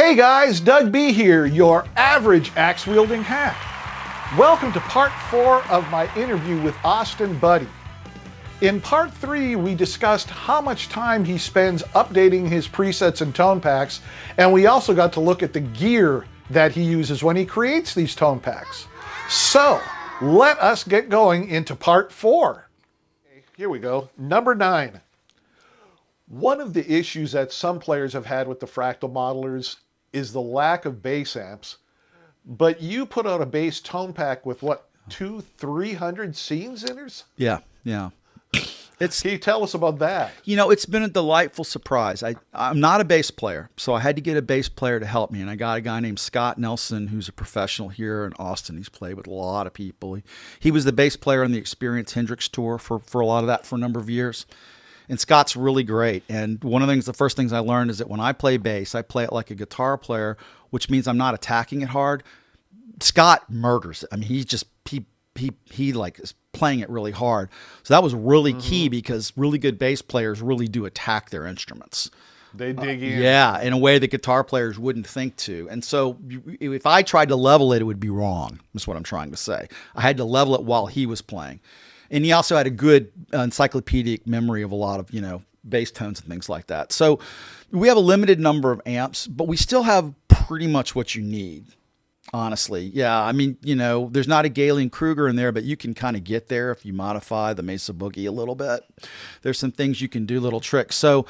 Hey guys, Doug B here, your average axe-wielding hack. Welcome to part 4 of my interview with AustinBuddy. In part 3, we discussed how much time he spends updating his presets and tone packs, and we also got to look at the gear that he uses when he creates these tone packs. So, let us get going into part 4. Here we go, number 9. One of the issues that some players have had with the Fractal modelers is the lack of bass amps, but you put out a bass tone pack with what, 300 scene zinners? Yeah. Can you tell us about that? You know, it's been a delightful surprise. I'm not a bass player, so I had to get a bass player to help me, and I got a guy named Scott Nelson, who's a professional here in Austin. He's played with a lot of people. He was the bass player on the Experience Hendrix tour for a lot of that for a number of years. And Scott's really great. And one of the first things I learned is that when I play bass, I play it like a guitar player, which means I'm not attacking it hard. Scott murders it. I mean, he like is playing it really hard. So that was really key because really good bass players really do attack their instruments. They dig in. Yeah, in a way that guitar players wouldn't think to. And so if I tried to level it, it would be wrong. That's what I'm trying to say. I had to level it while he was playing. And he also had a good encyclopedic memory of a lot of, bass tones and things like that. So we have a limited number of amps, but we still have pretty much what you need, honestly. Yeah, I mean, there's not a Galen Kruger in there, but you can kind of get there if you modify the Mesa Boogie a little bit. There's some things you can do, little tricks. So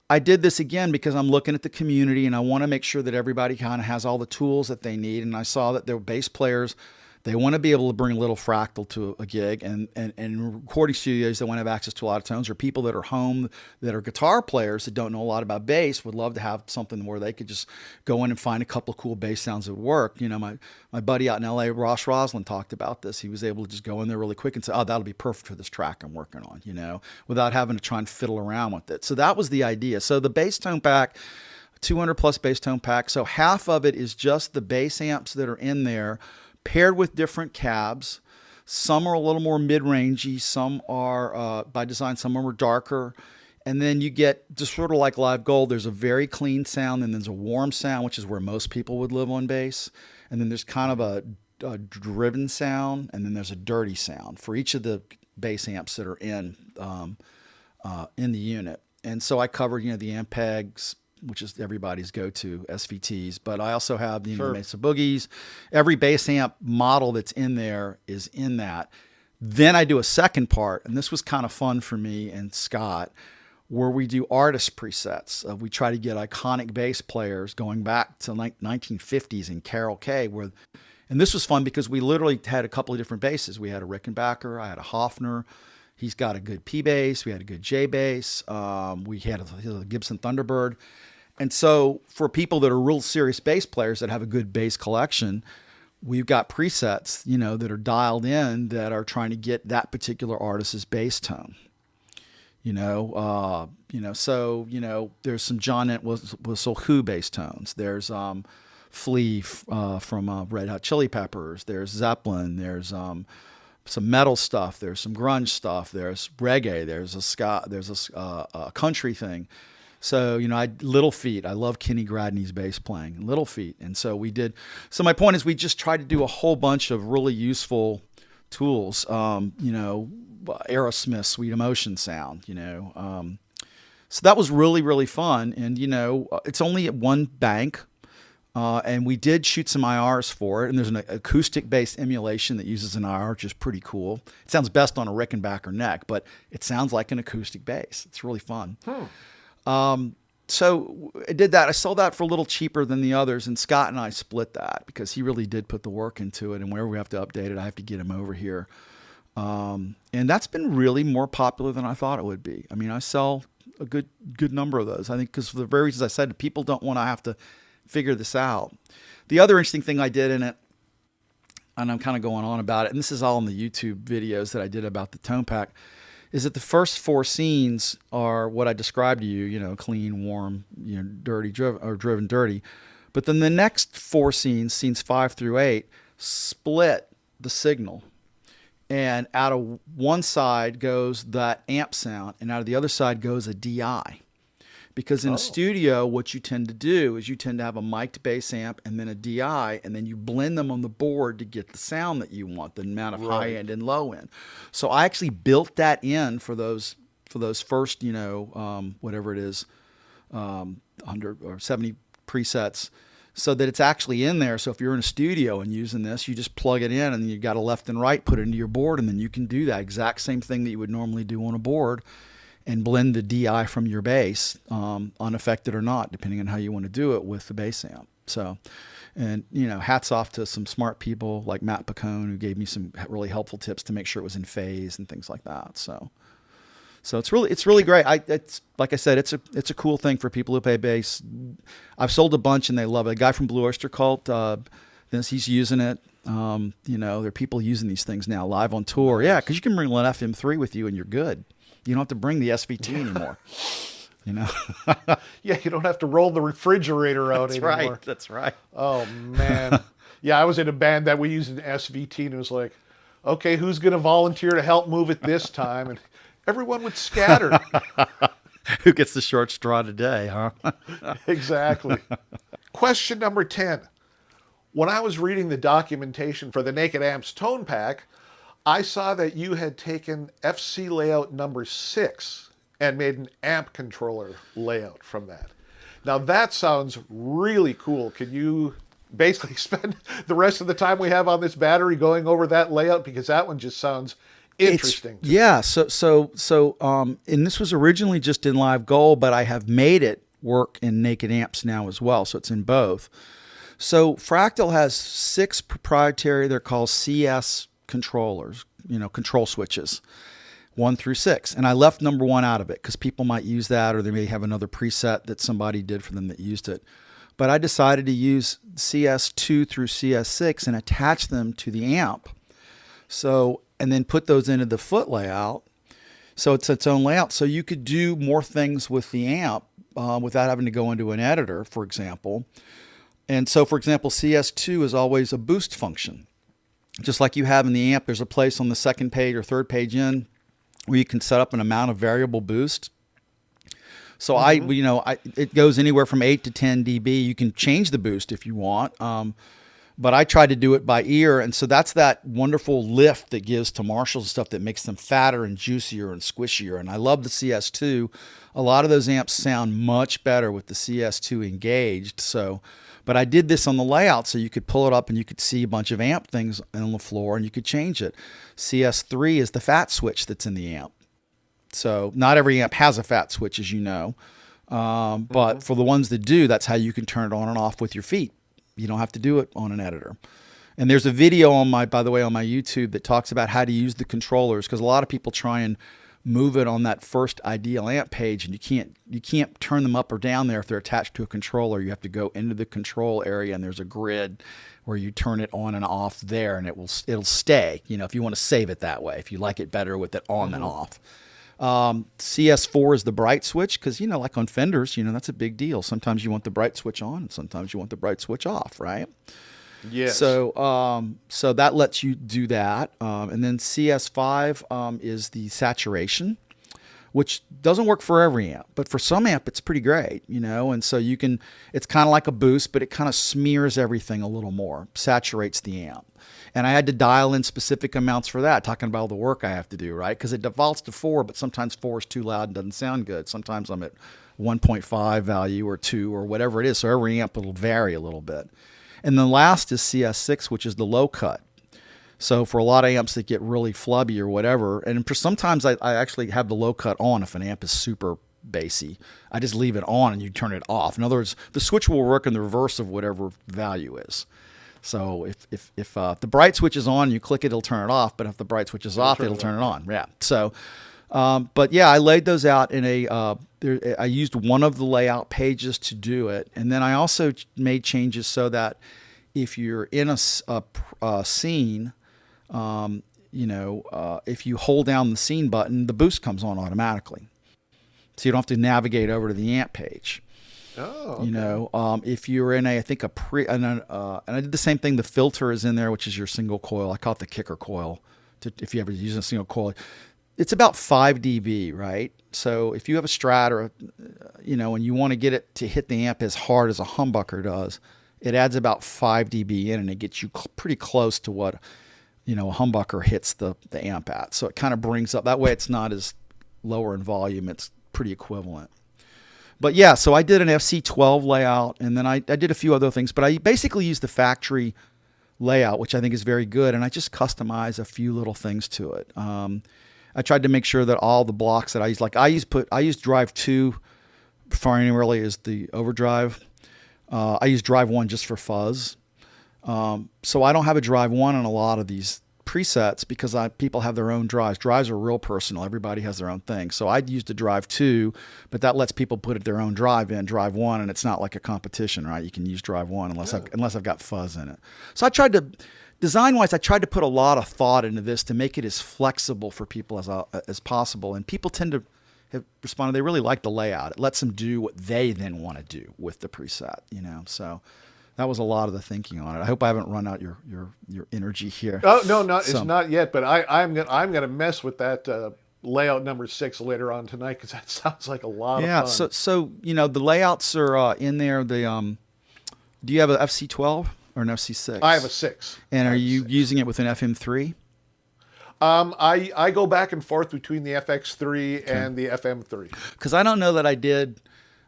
I did this again because I'm looking at the community and I want to make sure that everybody kind of has all the tools that they need. And I saw that there were bass players. They want to be able to bring a little fractal to a gig, and recording studios that want to have access to a lot of tones, or people that are home that are guitar players that don't know a lot about bass would love to have something where they could just go in and find a couple of cool bass sounds that would work. My buddy out in LA, Ross Roslin, talked about this. He was able to just go in there really quick and say, oh, that'll be perfect for this track I'm working on, without having to try and fiddle around with it. So that was the idea. So the bass tone pack, 200 plus bass tone pack. So half of it is just the bass amps that are in there, paired with different cabs. Some are a little more mid-rangey, some are by design, some are darker. And then you get just sort of like Live Gold, there's a very clean sound, and there's a warm sound, which is where most people would live on bass. And then there's kind of a driven sound, and then there's a dirty sound for each of the bass amps that are in the unit. And so I covered, the Ampegs, which is everybody's go-to SVTs, but I also have the Mesa Boogies. Every bass amp model that's in there is in that. Then I do a second part, and this was kind of fun for me and Scott, where we do artist presets. We try to get iconic bass players going back to like 1950s in Carol Kay, and this was fun because we literally had a couple of different basses. We had a Rickenbacker, I had a Hofner. He's got a good P bass. We had a good J bass. We had a Gibson Thunderbird. And so for people that are real serious bass players that have a good bass collection, we've got presets, that are dialed in that are trying to get that particular artist's bass tone. So there's some John Entwistle Who bass tones. There's Flea from Red Hot Chili Peppers. There's Zeppelin. There's some metal stuff. There's some grunge stuff. There's reggae. There's a ska. There's a country thing. So, Little Feat. I love Kenny Gradney's bass playing, Little Feat. And so so my point is we just tried to do a whole bunch of really useful tools, Aerosmith, Sweet Emotion sound, So that was really, really fun. And, it's only at one bank. And we did shoot some IRs for it, and there's an acoustic-based emulation that uses an IR, which is pretty cool. It sounds best on a Rickenbacker neck, but it sounds like an acoustic bass. It's really fun. So I did that. I sold that for a little cheaper than the others, and Scott and I split that because he really did put the work into it, and whenever we have to update it, I have to get him over here. And that's been really more popular than I thought it would be. I mean, I sell a good number of those, I think, because for the very reasons I said, people don't want to have to figure this out. The other interesting thing I did in it, and I'm kind of going on about it, and this is all in the YouTube videos that I did about the tone pack, is that the first 4 scenes are what I described to you, clean, warm, dirty, driven, dirty. But then the next 4 scenes 5 through 8, split the signal. And out of one side goes that amp sound, and out of the other side goes a DI. Because in a studio, what you tend to do is you tend to have a mic'd bass amp and then a DI, and then you blend them on the board to get the sound that you want, the amount of high end and low end. So I actually built that in for those first, whatever it is, 100 or 70 presets, so that it's actually in there. So if you're in a studio and using this, you just plug it in, and you got a left and right, put it into your board, and then you can do that exact same thing that you would normally do on a board, and blend the DI from your bass, unaffected or not, depending on how you want to do it with the bass amp. So, and hats off to some smart people like Matt Picone, who gave me some really helpful tips to make sure it was in phase and things like that. So it's really great. It's like I said, it's a cool thing for people who play bass. I've sold a bunch and they love it. A guy from Blue Oyster Cult, he's using it. There are people using these things now live on tour. Yeah, because you can bring an FM3 with you and you're good. You don't have to bring the SVT anymore. Yeah, you don't have to roll the refrigerator out anymore. That's right. Oh man. Yeah, I was in a band that we used an SVT, and it was like, okay, who's going to volunteer to help move it this time? And everyone would scatter. Who gets the short straw today, huh? Exactly. Question number 10. When I was reading the documentation for the Naked Amps tone pack, I saw that you had taken FC layout number 6 and made an amp controller layout from that. Now that sounds really cool. Can you basically spend the rest of the time we have on this battery going over that layout? Because that one just sounds interesting. And this was originally just in Live Gold, but I have made it work in Naked Amps now as well. So it's in both. So Fractal has 6 proprietary, they're called CS controllers, control switches, 1 through 6. And I left number 1 out of it because people might use that, or they may have another preset that somebody did for them that used it. But I decided to use CS2 through CS6 and attach them to the amp. So, and then put those into the foot layout. So it's its own layout. So you could do more things with the amp without having to go into an editor, for example. And so, for example, CS2 is always a boost function. Just like you have in the amp, there's a place on the second page or third page in where you can set up an amount of variable boost. So it goes anywhere from 8 to 10 dB. You can change the boost if you want. But I try to do it by ear. And so that's that wonderful lift that gives to Marshalls and stuff that makes them fatter and juicier and squishier. And I love the CS2. A lot of those amps sound much better with the CS2 engaged. But I did this on the layout so you could pull it up and you could see a bunch of amp things on the floor and you could change it. CS3 is the fat switch that's in the amp. So not every amp has a fat switch, as you know. But for the ones that do, that's how you can turn it on and off with your feet. You don't have to do it on an editor. And there's a video by the way, on my YouTube that talks about how to use the controllers, because a lot of people try and move it on that first ideal amp page, and you can't turn them up or down there if they're attached to a controller. You have to go into the control area, and there's a grid where you turn it on and off there, and it'll stay. If you want to save it that way, if you like it better with it on than off. CS4 is the bright switch, because like on Fenders, that's a big deal. Sometimes you want the bright switch on, and sometimes you want the bright switch off, right? Yes. So that lets you do that. And then CS5 is the saturation, which doesn't work for every amp, but for some amp it's pretty great, and so it's kind of like a boost, but it kind of smears everything a little more, saturates the amp. And I had to dial in specific amounts for that, talking about all the work I have to do, right? Because it defaults to 4, but sometimes 4 is too loud and doesn't sound good. Sometimes I'm at 1.5 value or 2 or whatever it is, so every amp will vary a little bit. And the last is CS6, which is the low cut. So for a lot of amps that get really flubby or whatever, and for sometimes I actually have the low cut on if an amp is super bassy. I just leave it on and you turn it off. In other words, the switch will work in the reverse of whatever value is. So if the bright switch is on, you click it, it'll turn it off. But if the bright switch is off, it'll turn it on. Yeah. So, but yeah, I laid those out in I used one of the layout pages to do it. And then I also made changes so that if you're in a scene, if you hold down the scene button, the boost comes on automatically. So you don't have to navigate over to the amp page. Oh, okay. If you're in and I did the same thing. The filter is in there, which is your single coil. I call it the kicker coil. If you ever use a single coil, it's about 5 dB, right? So if you have a Strat or, and you want to get it to hit the amp as hard as a humbucker does, it adds about 5 dB in, and it gets you pretty close to what, a humbucker hits the amp at. So it kind of brings up, that way it's not as lower in volume, it's pretty equivalent. But yeah, so I did an FC12 layout, and then I did a few other things, but I basically used the factory layout, which I think is very good, and I just customized a few little things to it. I tried to make sure that all the blocks that I use, like I use drive 2 primarily as the overdrive. I use drive 1 just for fuzz. So I don't have a drive 1 on a lot of these presets because people have their own drives. Drives are real personal. Everybody has their own thing. So I'd used a drive 2, but that lets people put their own drive in, drive 1, and it's not like a competition, right? You can use drive 1 unless I've got fuzz in it. So I tried to, design-wise, I tried to put a lot of thought into this to make it as flexible for people as possible. And people tend to have responded, they really like the layout. It lets them do what they then want to do with the preset, So that was a lot of the thinking on it. I hope I haven't run out your energy here. Oh no, it's not yet. But I'm gonna mess with that layout number 6 later on tonight because that sounds like a lot of fun. Yeah. So the layouts are in there. Do you have an FC12 or an FC6? I have a 6. And are you using it with an FM3? I go back and forth between the FX3 and the FM3. Because I don't know that I did.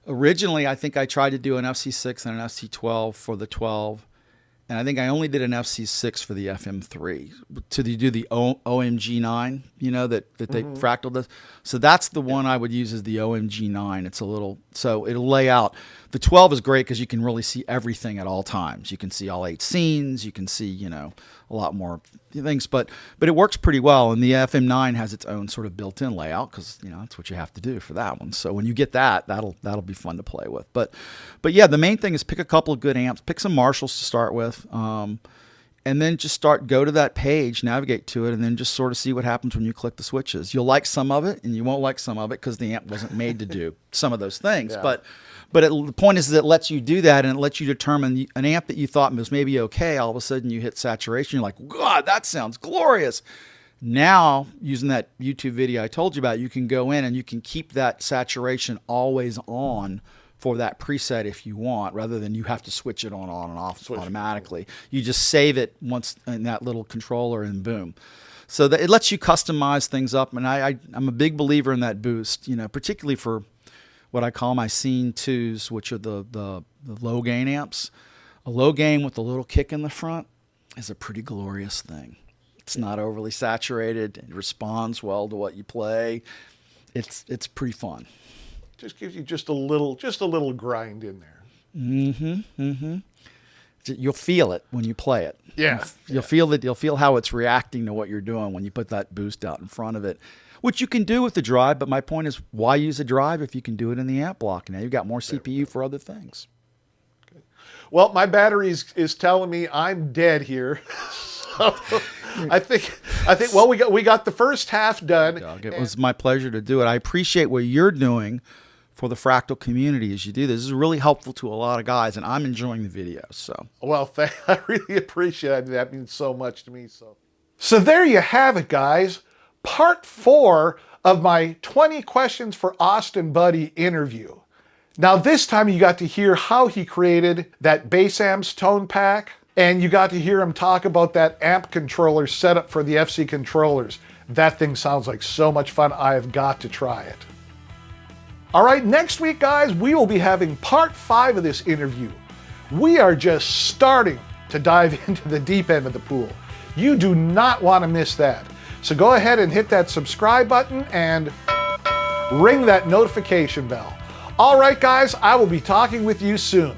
Originally, I think I tried to do an FC6 and an FC12 for the 12, and I think I only did an FC6 for the FM3 to do the OMG9, that they fractal does. So that's the one I would use as the OMG9. It's a little, so it'll lay out. The 12 is great because you can really see everything at all times. You can see all 8 scenes. You can see, a lot more things, but it works pretty well. And the FM9 has its own sort of built-in layout because that's what you have to do for that one. So when you get that, that'll be fun to play with. But yeah, the main thing is pick a couple of good amps, pick some Marshalls to start with, and then just go to that page, navigate to it, and then just sort of see what happens when you click the switches. You'll like some of it, and you won't like some of it because the amp wasn't made to do some of those things. Yeah. But the point is that it lets you do that, and it lets you determine an amp that you thought was maybe okay. All of a sudden, you hit saturation. You're like, God, that sounds glorious. Now, using that YouTube video I told you about, you can go in and you can keep that saturation always on for that preset if you want, rather than you have to switch it on and off automatically. You just save it once in that little controller, and boom. So that it lets you customize things up, and I'm a big believer in that boost, particularly for what I call my Scene 2s, which are the low gain amps. A low gain with a little kick in the front is a pretty glorious thing. It's not overly saturated. It responds well to what you play. It's pretty fun. Just gives you just a little grind in there. You'll feel it when you play it. Yeah. You'll feel it. You'll feel how it's reacting to what you're doing when you put that boost out in front of it, which you can do with the drive. But my point is, why use a drive if you can do it in the amp block? Now you've got more CPU for other things. Okay. Well, my battery is telling me I'm dead here. So I think. Well, we got the first half done. Doug, it was my pleasure to do it. I appreciate what you're doing for the fractal community as you do this. This is really helpful to a lot of guys, and I'm enjoying the video. So, well, I really appreciate it. That means so much to me. So there you have it, guys. Part 4 of my 20 Questions for AustinBuddy interview. Now this time you got to hear how he created that bass amps tone pack, and you got to hear him talk about that amp controller setup for the FC controllers. That thing sounds like so much fun. I have got to try it. All right, next week, guys, we will be having part 5 of this interview. We are just starting to dive into the deep end of the pool. You do not want to miss that. So go ahead and hit that subscribe button and ring that notification bell. All right, guys, I will be talking with you soon.